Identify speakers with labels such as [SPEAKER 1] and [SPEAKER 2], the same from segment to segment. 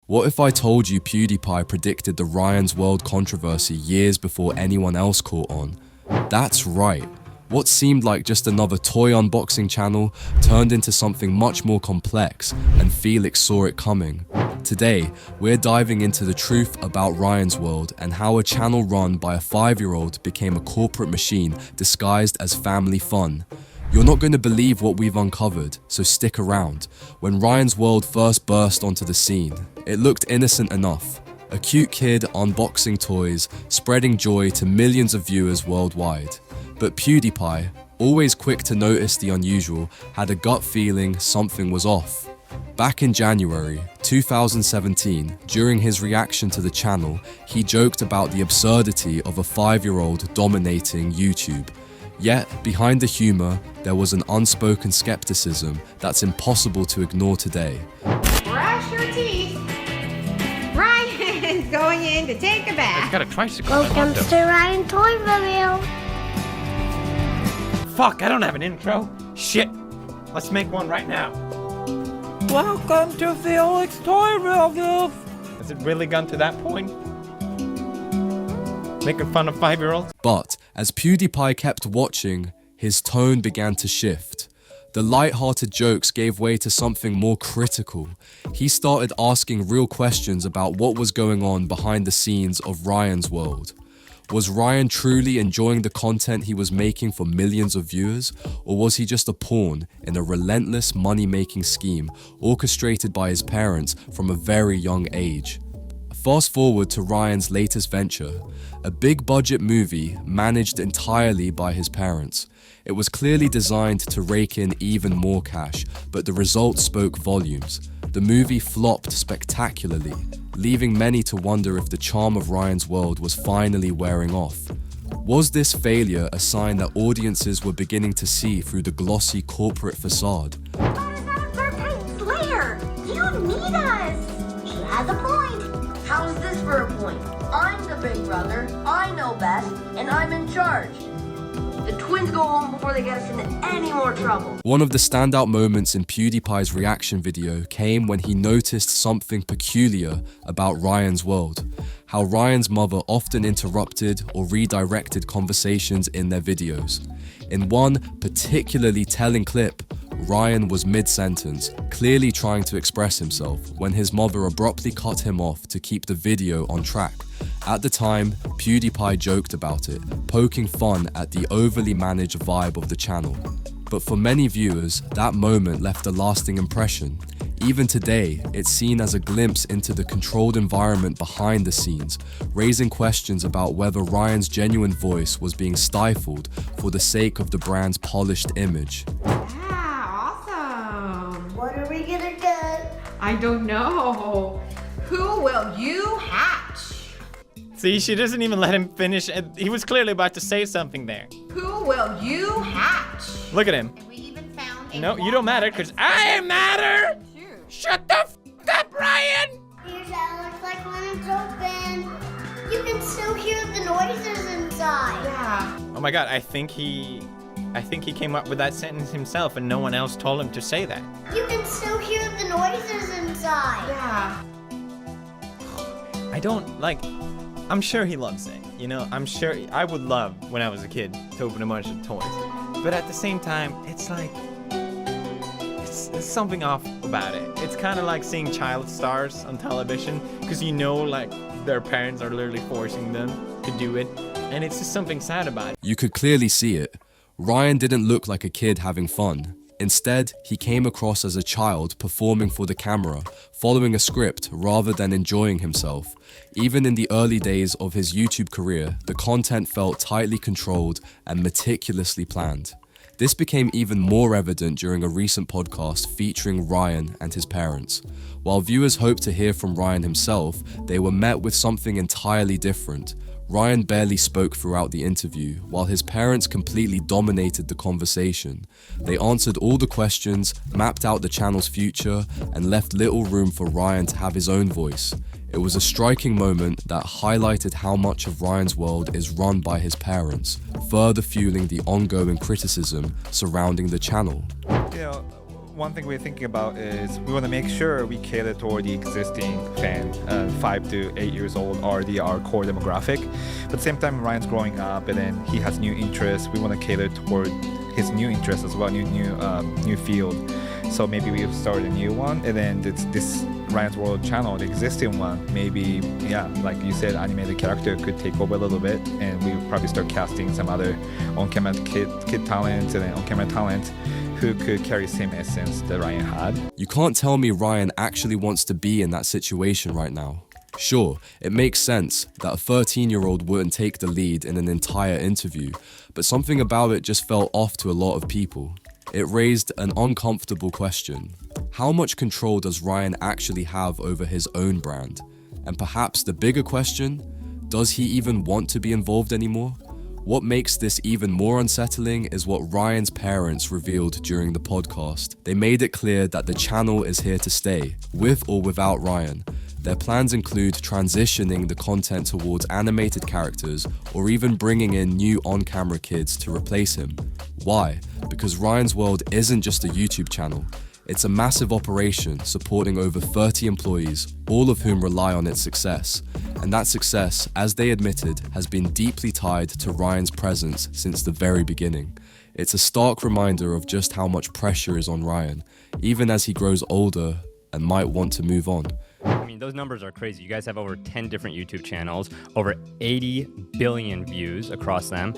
[SPEAKER 1] What if I told you PewDiePie predicted the Ryan's World controversy years before anyone else caught on? That's right. What seemed like just another toy unboxing channel turned into something much more complex, and Felix saw it coming. Today, we're diving into the truth about Ryan's World and how a channel run by a 5-year-old became a corporate machine disguised as family fun. You're not going to believe what we've uncovered, so stick around. When Ryan's World first burst onto the scene, it looked innocent enough. A cute kid unboxing toys, spreading joy to millions of viewers worldwide. But PewDiePie, always quick to notice the unusual, had a gut feeling something was off. Back in January 2017, during his reaction to the channel, he joked about the absurdity of a 5-year-old dominating YouTube. Yet, behind the humor, there was an unspoken skepticism that's impossible to ignore today.
[SPEAKER 2] Brush your teeth. Ryan's going in to take a bath.
[SPEAKER 3] He's got a tricycle.
[SPEAKER 4] Welcome to Ryan Toy Review.
[SPEAKER 3] Fuck, I don't have an intro. Shit. Let's make one right now.
[SPEAKER 5] Welcome to Felix Toy Review.
[SPEAKER 3] Has it really gone to that point? Making fun of 5-year-olds?
[SPEAKER 1] But as PewDiePie kept watching, his tone began to shift. The light-hearted jokes gave way to something more critical. He started asking real questions about what was going on behind the scenes of Ryan's World. Was Ryan truly enjoying the content he was making for millions of viewers, or was he just a pawn in a relentless money-making scheme orchestrated by his parents from a very young age? Fast forward to Ryan's latest venture, a big-budget movie managed entirely by his parents. It was clearly designed to rake in even more cash, but the results spoke volumes. The movie flopped spectacularly, leaving many to wonder if the charm of Ryan's World was finally wearing off. Was this failure a sign that audiences were beginning to see through the glossy corporate facade?
[SPEAKER 4] What is that third Titan Slayer? You need us. She has a point.
[SPEAKER 6] How's this for a point? I'm the big brother, I know best, and I'm in charge. The twins go home before they get us into any more trouble.
[SPEAKER 1] One of the standout moments in PewDiePie's reaction video came when he noticed something peculiar about Ryan's World. How Ryan's mother often interrupted or redirected conversations in their videos. In one particularly telling clip, Ryan was mid-sentence, clearly trying to express himself, when his mother abruptly cut him off to keep the video on track. At the time, PewDiePie joked about it, poking fun at the overly managed vibe of the channel. But for many viewers, that moment left a lasting impression. Even today, it's seen as a glimpse into the controlled environment behind the scenes, raising questions about whether Ryan's genuine voice was being stifled for the sake of the brand's polished image.
[SPEAKER 4] What are we gonna get?
[SPEAKER 2] I don't know. Who will you hatch?
[SPEAKER 3] See, she doesn't even let him finish. He was clearly about to say something there.
[SPEAKER 2] Who will you hatch?
[SPEAKER 3] Look at him.
[SPEAKER 2] We even found a
[SPEAKER 3] No, you don't matter, because I matter! Shut the f up, Ryan!
[SPEAKER 4] Here's how it looks like when it's open. You can still hear the noises inside.
[SPEAKER 2] Yeah.
[SPEAKER 3] Oh my god, I think he came up with that sentence himself and no one else told him to say that.
[SPEAKER 4] You can still hear the noises inside.
[SPEAKER 2] Yeah.
[SPEAKER 3] I don't, like, I'm sure he loves it, you know? I'm sure, I would love, when I was a kid, to open a bunch of toys. But at the same time, it's like, there's something off about it. It's kind of like seeing child stars on television, because you know, like, their parents are literally forcing them to do it, and it's just something sad about it.
[SPEAKER 1] You could clearly see it. Ryan didn't look like a kid having fun. Instead, he came across as a child performing for the camera, following a script rather than enjoying himself. Even in the early days of his YouTube career, the content felt tightly controlled and meticulously planned. This became even more evident during a recent podcast featuring Ryan and his parents. While viewers hoped to hear from Ryan himself, they were met with something entirely different. Ryan barely spoke throughout the interview, while his parents completely dominated the conversation. They answered all the questions, mapped out the channel's future, and left little room for Ryan to have his own voice. It was a striking moment that highlighted how much of Ryan's World is run by his parents, further fueling the ongoing criticism surrounding the channel.
[SPEAKER 3] You know,
[SPEAKER 7] one thing we're thinking about is we want to make sure we cater toward the existing fan, 5 to 8 years old, already our core demographic. But at the same time, Ryan's growing up, and then he has new interests. We want to cater toward his new interests as well, new field. So maybe we'll start a new one, and then this Ryan's World channel, the existing one, maybe, like you said, animated character could take over a little bit, and we probably start casting some other on-camera kid talent and then on-camera talent who could carry the same essence that Ryan had.
[SPEAKER 1] You can't tell me Ryan actually wants to be in that situation right now. Sure, it makes sense that a 13-year-old wouldn't take the lead in an entire interview, but something about it just felt off to a lot of people. It raised an uncomfortable question. How much control does Ryan actually have over his own brand? And perhaps the bigger question, does he even want to be involved anymore? What makes this even more unsettling is what Ryan's parents revealed during the podcast. They made it clear that the channel is here to stay, with or without Ryan. Their plans include transitioning the content towards animated characters or even bringing in new on-camera kids to replace him. Why? Because Ryan's World isn't just a YouTube channel. It's a massive operation supporting over 30 employees, all of whom rely on its success. And that success, as they admitted, has been deeply tied to Ryan's presence since the very beginning. It's a stark reminder of just how much pressure is on Ryan, even as he grows older and might want to move on.
[SPEAKER 8] I mean, those numbers are crazy. You guys have over 10 different YouTube channels, over 80 billion views across them.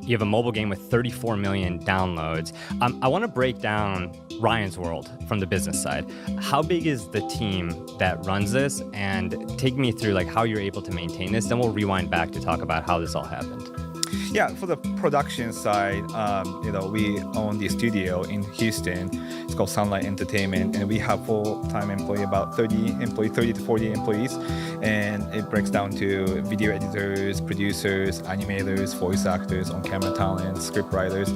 [SPEAKER 8] You have a mobile game with 34 million downloads. I want to break down Ryan's World from the business side. How big is the team that runs this? And take me through like how you're able to maintain this. Then we'll rewind back to talk about how this all happened.
[SPEAKER 7] Yeah, for the production side, we own the studio in Houston. It's called Sunlight Entertainment, and we have full-time employee, about 30 to 40 employees, and it breaks down to video editors, producers, animators, voice actors, on-camera talent, script writers.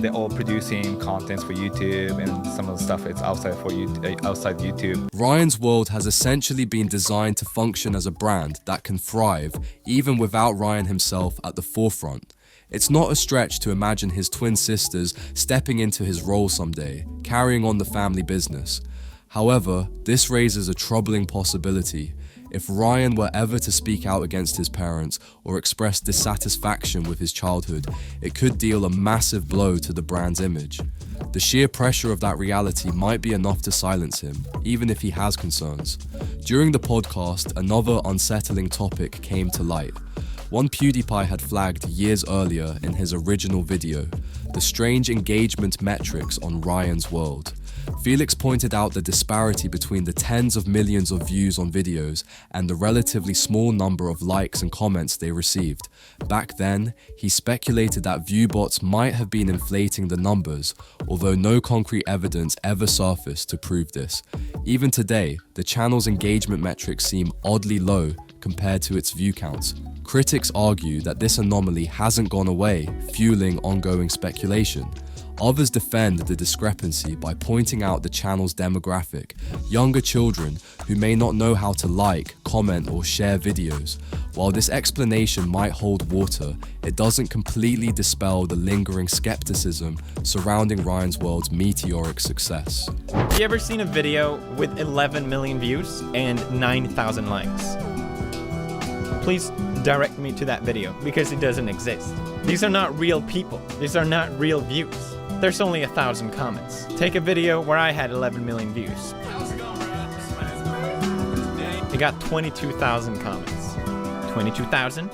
[SPEAKER 7] They're all producing contents for YouTube, and some of the stuff is outside YouTube.
[SPEAKER 1] Ryan's World has essentially been designed to function as a brand that can thrive even without Ryan himself at the forefront. It's not a stretch to imagine his twin sisters stepping into his role someday, carrying on the family business. However, this raises a troubling possibility. If Ryan were ever to speak out against his parents or express dissatisfaction with his childhood, it could deal a massive blow to the brand's image. The sheer pressure of that reality might be enough to silence him, even if he has concerns. During the podcast, another unsettling topic came to light. One PewDiePie had flagged years earlier in his original video, the strange engagement metrics on Ryan's World. Felix pointed out the disparity between the tens of millions of views on videos and the relatively small number of likes and comments they received. Back then, he speculated that viewbots might have been inflating the numbers, although no concrete evidence ever surfaced to prove this. Even today, the channel's engagement metrics seem oddly low compared to its view counts. Critics argue that this anomaly hasn't gone away, fueling ongoing speculation. Others defend the discrepancy by pointing out the channel's demographic, younger children who may not know how to like, comment, or share videos. While this explanation might hold water, it doesn't completely dispel the lingering skepticism surrounding Ryan's World's meteoric success.
[SPEAKER 3] Have you ever seen a video with 11 million views and 9,000 likes? Please direct me to that video because it doesn't exist. These are not real people. These are not real views. There's only 1,000 comments. Take a video where I had 11 million views. It got 22,000 comments. 22,000?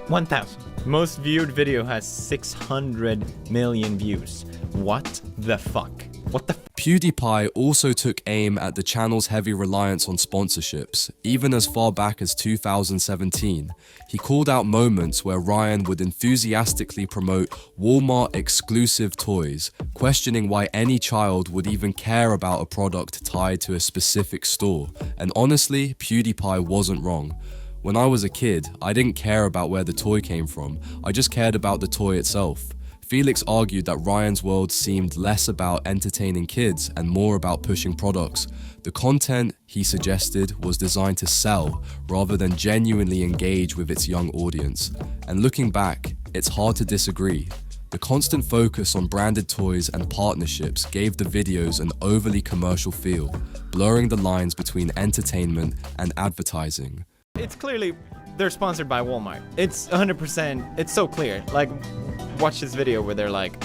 [SPEAKER 3] 1,000. Most viewed video has 600 million views. What the fuck? What the
[SPEAKER 1] PewDiePie also took aim at the channel's heavy reliance on sponsorships, even as far back as 2017. He called out moments where Ryan would enthusiastically promote Walmart exclusive toys, questioning why any child would even care about a product tied to a specific store. And honestly, PewDiePie wasn't wrong. When I was a kid, I didn't care about where the toy came from, I just cared about the toy itself. Felix argued that Ryan's World seemed less about entertaining kids and more about pushing products. The content, he suggested, was designed to sell rather than genuinely engage with its young audience. And looking back, it's hard to disagree. The constant focus on branded toys and partnerships gave the videos an overly commercial feel, blurring the lines between entertainment and advertising.
[SPEAKER 3] It's clearly they're sponsored by Walmart. It's 100%, it's so clear. Like, watch this video where they're like,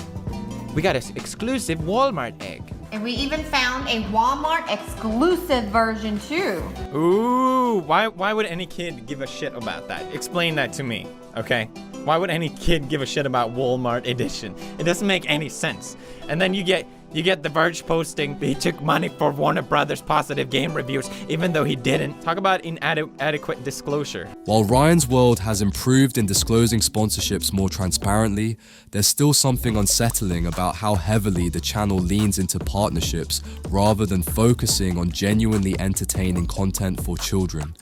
[SPEAKER 3] we got an exclusive Walmart egg.
[SPEAKER 2] And we even found a Walmart exclusive version too.
[SPEAKER 3] Ooh, why would any kid give a shit about that? Explain that to me, okay? Why would any kid give a shit about Walmart edition? It doesn't make any sense. And then you get The Verge posting he took money for Warner Brothers positive game reviews, even though he didn't. Talk about inadequate disclosure.
[SPEAKER 1] While Ryan's World has improved in disclosing sponsorships more transparently, there's still something unsettling about how heavily the channel leans into partnerships rather than focusing on genuinely entertaining content for children.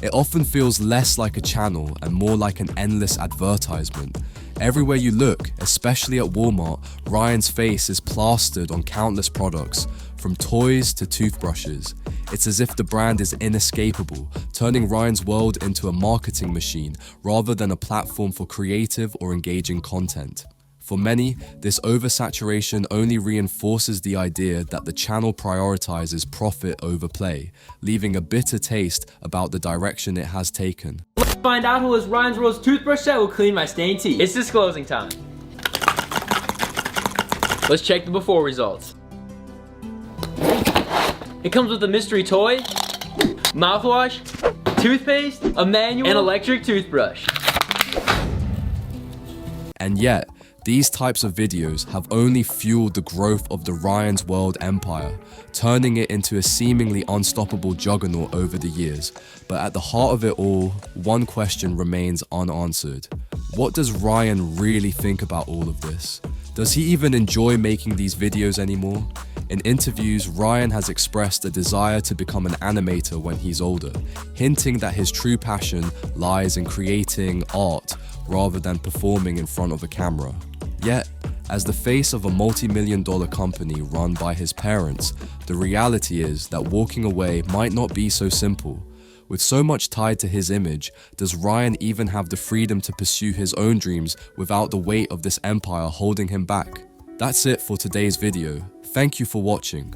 [SPEAKER 1] It often feels less like a channel and more like an endless advertisement. Everywhere you look, especially at Walmart, Ryan's face is plastered on countless products, from toys to toothbrushes. It's as if the brand is inescapable, turning Ryan's World into a marketing machine rather than a platform for creative or engaging content. For many, this oversaturation only reinforces the idea that the channel prioritizes profit over play, leaving a bitter taste about the direction it has taken.
[SPEAKER 9] Let's find out who has Ryan's World's toothbrush set will clean my stained teeth. It's disclosing time. Let's check the before results. It comes with a mystery toy, mouthwash, toothpaste, a manual, and electric toothbrush.
[SPEAKER 1] And yet, these types of videos have only fueled the growth of the Ryan's World empire, turning it into a seemingly unstoppable juggernaut over the years. But at the heart of it all, one question remains unanswered. What does Ryan really think about all of this? Does he even enjoy making these videos anymore? In interviews, Ryan has expressed a desire to become an animator when he's older, hinting that his true passion lies in creating art rather than performing in front of a camera. Yet, as the face of a multi-million-dollar company run by his parents, the reality is that walking away might not be so simple. With so much tied to his image, does Ryan even have the freedom to pursue his own dreams without the weight of this empire holding him back? That's it for today's video. Thank you for watching.